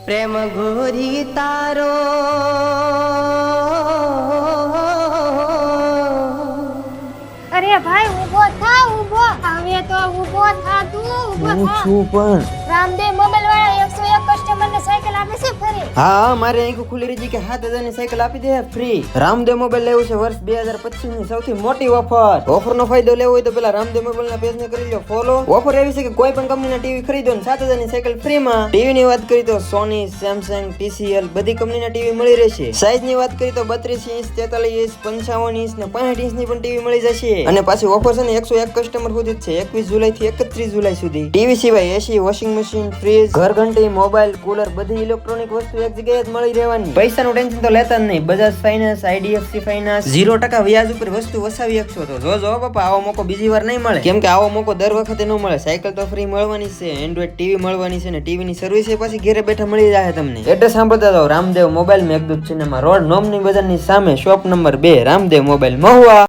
પ્રેમ ઘોરી તારો અરે ભાઈ ઊભો થા ઊભો હવે તો ઊભો થા તું ઊભો હું થા છું પણ રામદેવ મોબાઈલ વાળા 101 કસ્ટમર ને સાયકલ આપે છે ફરી હા મારે આંખો ખુલી રહી છે કે 7000 ની સાયકલ આપી દે ફ્રી રામદેવ મોબાઈલ લેવું છે વર્ષ 2025 ની સૌથી મોટી ઓફર નો ફાયદો લેવો હોય તો પેલા રામદેવ મોબાઈલ ના પેજ ને કરી લો ફોલો ઓફર એવી છે કે કોઈ પણ કંપની ના ટીવી ખરીદો ને 7000 ની સાયકલ ફ્રી માં ટીવી ની વાત કરી તો સોની સેમસંગ TCL બધી કંપની ના ટીવી મળી રહેશે સાઈઝ ની વાત કરી તો 32 ઇંચ 43 ઇંચ 55 ઇંચ ને 65 ઇંચ ની પણ ટીવી મળી જશે અને પાછી ઓફર છે ને 101 કસ્ટમર સુધી જ છે 21 જુલાઈ થી 31 જુલાઈ સુધી ટીવી સિવાય એસી વોશિંગ મશીન ફ્રીજ ઘર ઘંટી મોબાઈલ કુલર બધી ઇલેક્ટ્રોનિક વસ્તુ એક જગ્યાએ જ મળી રહેવાની પૈસાનું ટેન્શન તો લેતા જ નહીં બજાજ ફાઇનાન્સ IDFC ફાઇનાન્સ 0% વ્યાજ ઉપર વસ્તુ વસાવી શકશો તો જો બાપા આવો મોકો બીજી વાર નહીં મળે કેમ કે આવો મોકો દર વખતે ન મળે સાયકલ તો ફ્રી મળવાની છે એન્ડ્રોઇડ ટીવી મળવાની છે ને ટીવી ની સર્વિસ એ પાછી ઘરે બેઠા મળી જાય તમને એડ્રેસ સાંભળતા જાઓ Ramdev mobile Meghdoot cinema road નોમની બજારની સામે shop number 2 Ramdev mobile Mahuva